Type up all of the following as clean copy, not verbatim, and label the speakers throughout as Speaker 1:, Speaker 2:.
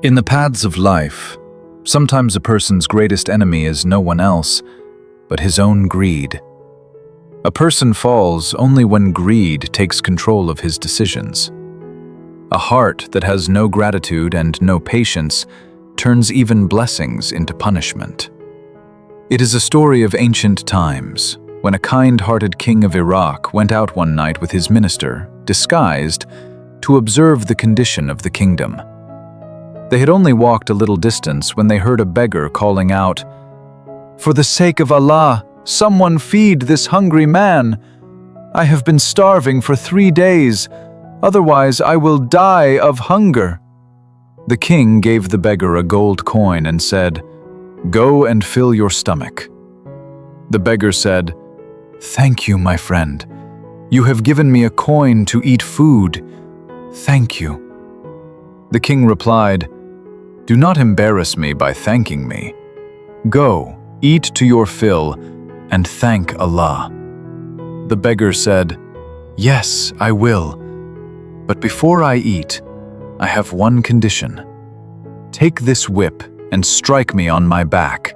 Speaker 1: In the paths of life, sometimes a person's greatest enemy is no one else, but his own greed. A person falls only when greed takes control of his decisions. A heart that has no gratitude and no patience turns even blessings into punishment. It is a story of ancient times, when a kind-hearted king of Iraq went out one night with his minister, disguised, to observe the condition of the kingdom. They had only walked a little distance when they heard a beggar calling out, "For the sake of Allah, someone feed this hungry man. I have been starving for 3 days, otherwise I will die of hunger." The king gave the beggar a gold coin and said, "Go and fill your stomach." The beggar said, "Thank you, my friend. You have given me a coin to eat food. Thank you." The king replied, "Do not embarrass me by thanking me. Go, eat to your fill, and thank Allah." The beggar said, "Yes, I will. But before I eat, I have one condition. Take this whip and strike me on my back.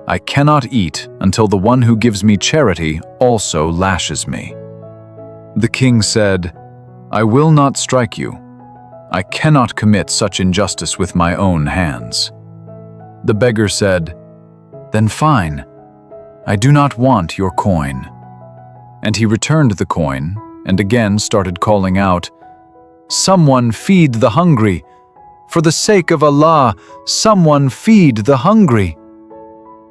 Speaker 1: I cannot eat until the one who gives me charity also lashes me." The king said, "I will not strike you. I cannot commit such injustice with my own hands." The beggar said, "Then fine. I do not want your coin." And he returned the coin and again started calling out, "Someone feed the hungry. For the sake of Allah, someone feed the hungry."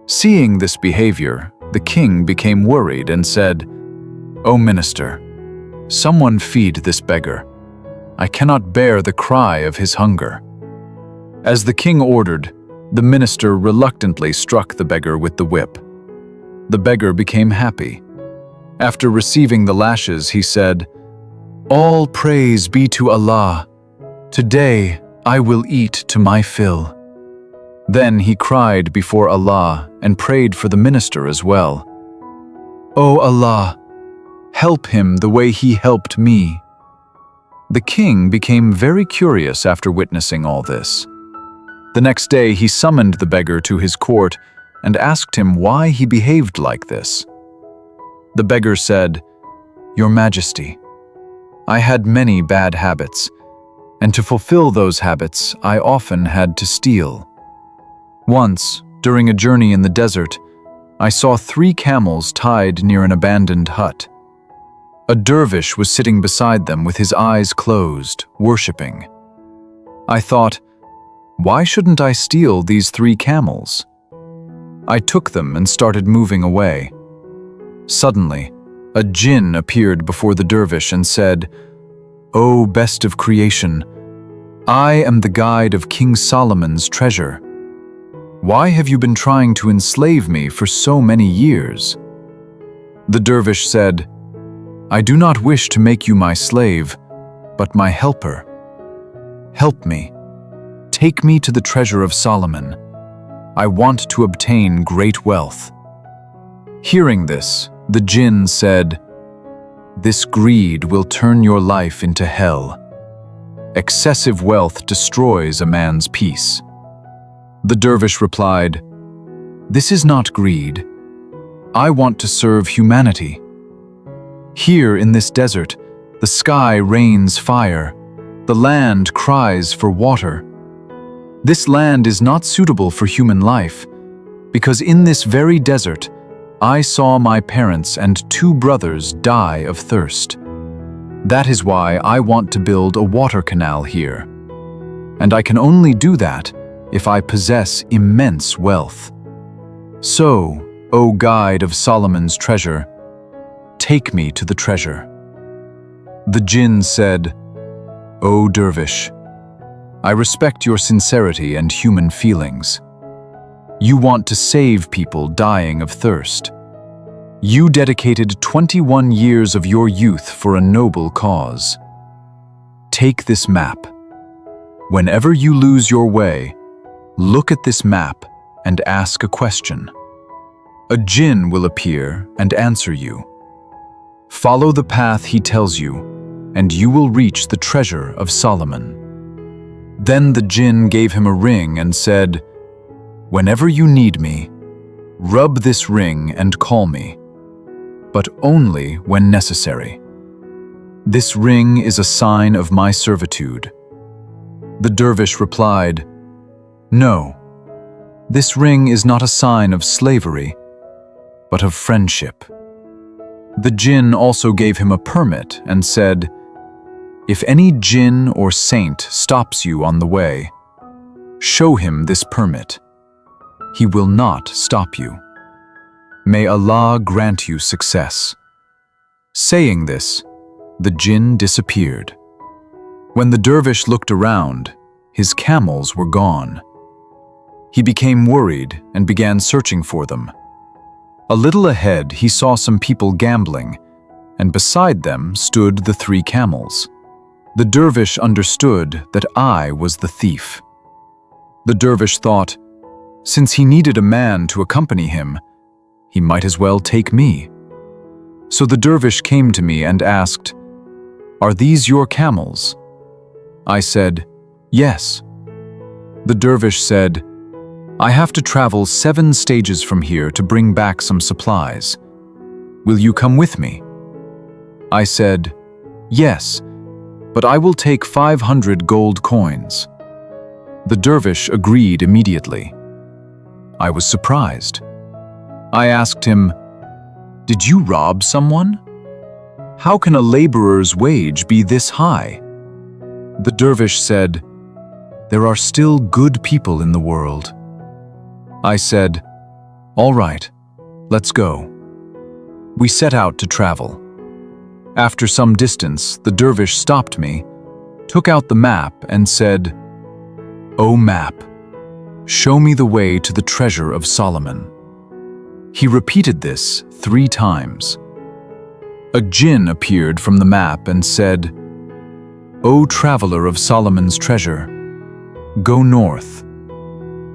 Speaker 1: Seeing this behavior, the king became worried and said, "O minister, someone feed this beggar. I cannot bear the cry of his hunger." As the king ordered, the minister reluctantly struck the beggar with the whip. The beggar became happy. After receiving the lashes, he said, "All praise be to Allah. Today I will eat to my fill." Then he cried before Allah and prayed for the minister as well. "O Allah, help him the way he helped me." The king became very curious after witnessing all this. The next day he summoned the beggar to his court and asked him why he behaved like this. The beggar said, "Your Majesty, I had many bad habits, and to fulfill those habits I often had to steal. Once, during a journey in the desert, I saw 3 camels tied near an abandoned hut. A dervish was sitting beside them with his eyes closed, worshipping. I thought, why shouldn't I steal these 3 camels? I took them and started moving away. Suddenly, a jinn appeared before the dervish and said, "O best of creation, I am the guide of King Solomon's treasure. Why have you been trying to enslave me for so many years?" The dervish said, "I do not wish to make you my slave, but my helper. Help me. Take me to the treasure of Solomon. I want to obtain great wealth." Hearing this, the jinn said, "This greed will turn your life into hell. Excessive wealth destroys a man's peace." The dervish replied, "This is not greed. I want to serve humanity. Here in this desert, the sky rains fire, the land cries for water. This land is not suitable for human life, because in this very desert, I saw my parents and 2 brothers die of thirst. That is why I want to build a water canal here. And I can only do that if I possess immense wealth. So, O guide of Solomon's treasure, take me to the treasure." The jinn said, "O dervish, I respect your sincerity and human feelings. You want to save people dying of thirst. You dedicated 21 years of your youth for a noble cause. Take this map. Whenever you lose your way, look at this map and ask a question. A jinn will appear and answer you. Follow the path he tells you, and you will reach the treasure of Solomon." Then the jinn gave him a ring and said, "Whenever you need me, rub this ring and call me, but only when necessary. This ring is a sign of my servitude." The dervish replied, "No, this ring is not a sign of slavery, but of friendship." The jinn also gave him a permit and said, "If any jinn or saint stops you on the way, show him this permit. He will not stop you. May Allah grant you success." Saying this, the jinn disappeared. When the dervish looked around, his camels were gone. He became worried and began searching for them. A little ahead, he saw some people gambling, and beside them stood the 3 camels. The dervish understood that I was the thief. The dervish thought, since he needed a man to accompany him, he might as well take me. So the dervish came to me and asked, "Are these your camels?" I said, "Yes." The dervish said, "I have to travel 7 stages from here to bring back some supplies. Will you come with me?" I said, "Yes, but I will take 500 gold coins." The dervish agreed immediately. I was surprised. I asked him, "Did you rob someone? How can a laborer's wage be this high?" The dervish said, "There are still good people in the world." I said, "All right, let's go." We set out to travel. After some distance, the dervish stopped me, took out the map and said, "O map, show me the way to the treasure of Solomon." He repeated this 3 times. A jinn appeared from the map and said, "O traveler of Solomon's treasure, go north.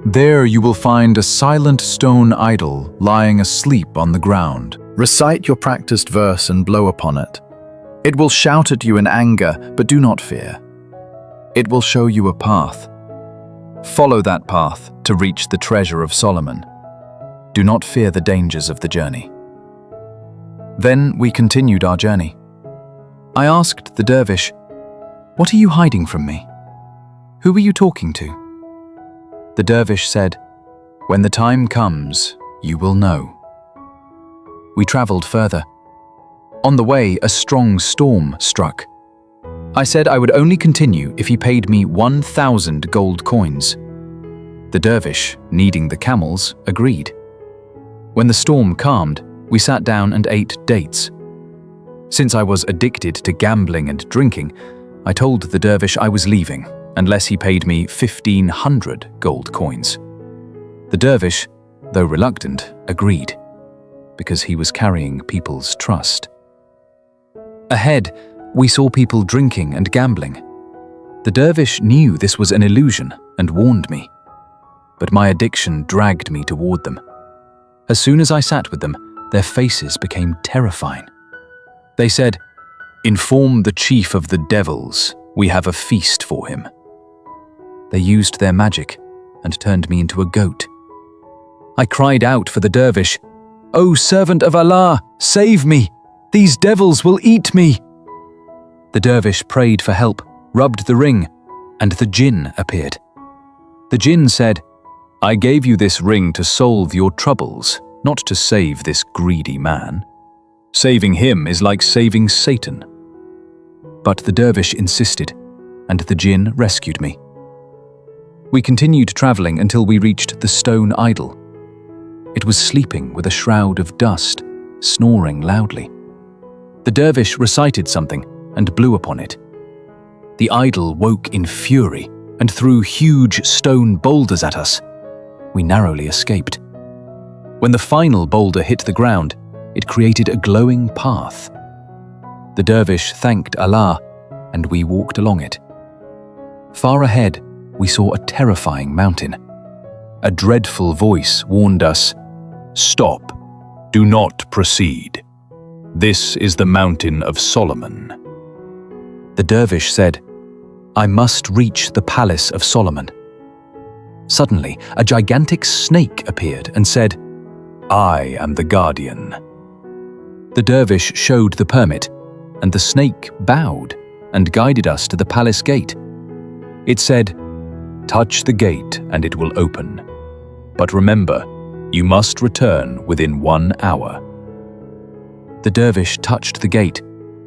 Speaker 1: There you will find a silent stone idol lying asleep on the ground. Recite your practiced verse and blow upon it. It will shout at you in anger, but do not fear. It will show you a path. Follow that path to reach the treasure of Solomon. Do not fear the dangers of the journey." Then we continued our journey. I asked the dervish, "What are you hiding from me? Who are you talking to?" The dervish said, "When the time comes, you will know." We traveled further. On the way, a strong storm struck. I said I would only continue if he paid me 1,000 gold coins. The dervish, needing the camels, agreed. When the storm calmed, we sat down and ate dates. Since I was addicted to gambling and drinking, I told the dervish I was leaving unless he paid me 1,500 gold coins. The dervish, though reluctant, agreed, because he was carrying people's trust. Ahead, we saw people drinking and gambling. The dervish knew this was an illusion and warned me, but my addiction dragged me toward them. As soon as I sat with them, their faces became terrifying. They said, "Inform the chief of the devils, we have a feast for him." They used their magic and turned me into a goat. I cried out for the dervish, "O servant of Allah, save me! These devils will eat me!" The dervish prayed for help, rubbed the ring, and the jinn appeared. The jinn said, "I gave you this ring to solve your troubles, not to save this greedy man. Saving him is like saving Satan." But the dervish insisted, and the jinn rescued me. We continued traveling until we reached the stone idol. It was sleeping with a shroud of dust, snoring loudly. The dervish recited something and blew upon it. The idol woke in fury and threw huge stone boulders at us. We narrowly escaped. When the final boulder hit the ground, it created a glowing path. The dervish thanked Allah, and we walked along it. Far ahead, we saw a terrifying mountain. A dreadful voice warned us, "Stop, do not proceed. This is the mountain of Solomon." The dervish said,
Speaker 2: I must reach the palace of Solomon. Suddenly, a gigantic snake appeared and said, "I am the guardian." The dervish showed the permit, and the snake bowed and guided us to the palace gate. It said, "Touch the gate and it will open. But remember, you must return within 1 hour." The dervish touched the gate,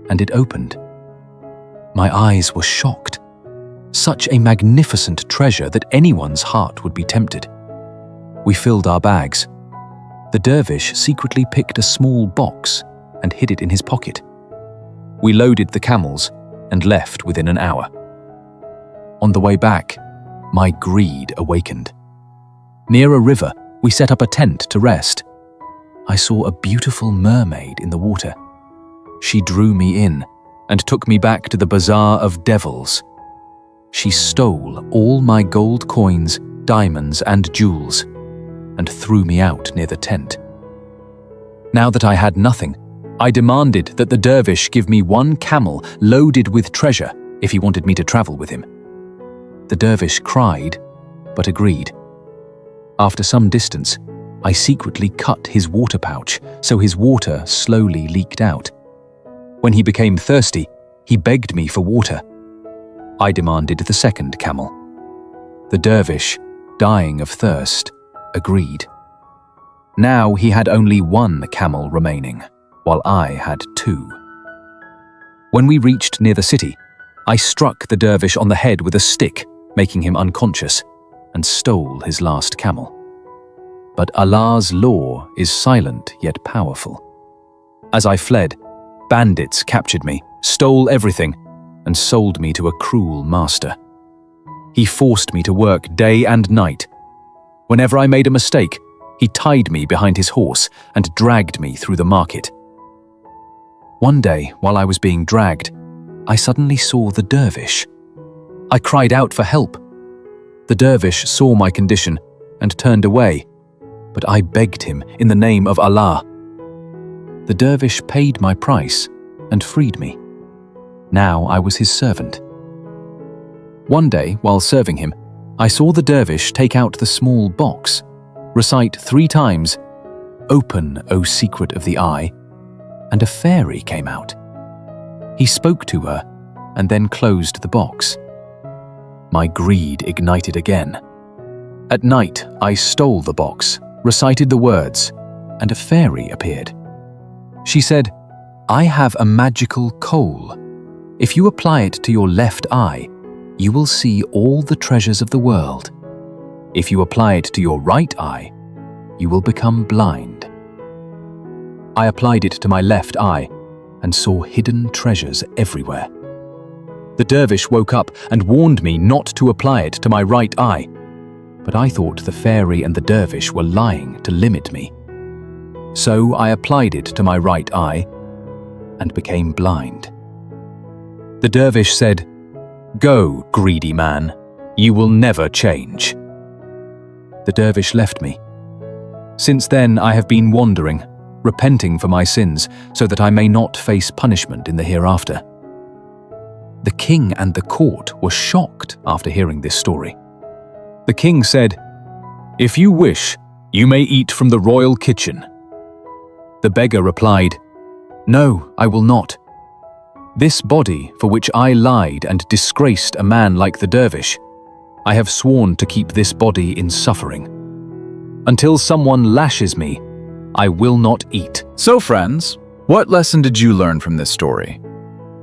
Speaker 2: and it opened. My eyes were shocked. Such a magnificent treasure that anyone's heart would be tempted. We filled our bags. The dervish secretly picked a small box and hid it in his pocket. We loaded the camels and left within an hour. On the way back, my greed awakened. Near a river, we set up a tent to rest. I saw a beautiful mermaid in the water. She drew me in and took me back to the Bazaar of Devils. She stole all my gold coins, diamonds, and jewels, and threw me out near the tent. Now that I had nothing, I demanded that the dervish give me 1 camel loaded with treasure if he wanted me to travel with him. The dervish cried, but agreed. After some distance, I secretly cut his water pouch so his water slowly leaked out. When he became thirsty, he begged me for water. I demanded the 2nd camel. The dervish, dying of thirst, agreed. Now he had only 1 camel remaining, while I had 2. When we reached near the city, I struck the dervish on the head with a stick, making him unconscious, and stole his last camel. But Allah's law is silent yet powerful. As I fled, bandits captured me, stole everything, and sold me to a cruel master. He forced me to work day and night. Whenever I made a mistake, he tied me behind his horse and dragged me through the market. One day, while I was being dragged, I suddenly saw the dervish. I cried out for help. The dervish saw my condition and turned away, but I begged him in the name of Allah. The dervish paid my price and freed me. Now I was his servant. One day, while serving him, I saw the dervish take out the small box, recite 3 times, "Open, O secret of the eye," and a fairy came out. He spoke to her and then closed the box. My greed ignited again. At night, I stole the box, recited the words, and a fairy appeared. She said, "I have a magical coal. If you apply it to your left eye, you will see all the treasures of the world. If you apply it to your right eye, you will become blind." I applied it to my left eye and saw hidden treasures everywhere. The dervish woke up and warned me not to apply it to my right eye, but I thought the fairy and the dervish were lying to limit me. So I applied it to my right eye and became blind. The dervish said, "Go, greedy man, you will never change." The dervish left me. Since then I have been wandering, repenting for my sins so that I may not face punishment in the hereafter. The king and the court were shocked after hearing this story. The king said, "If you wish, you may eat from the royal kitchen." The beggar replied, "No, I will not. This body for which I lied and disgraced a man like the dervish, I have sworn to keep this body in suffering. Until someone lashes me, I will not eat."
Speaker 1: So friends, what lesson did you learn from this story?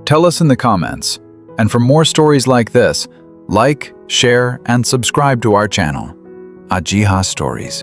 Speaker 1: Tell us in the comments. And for more stories like this, like, share, and subscribe to our channel, Ajiha Stories.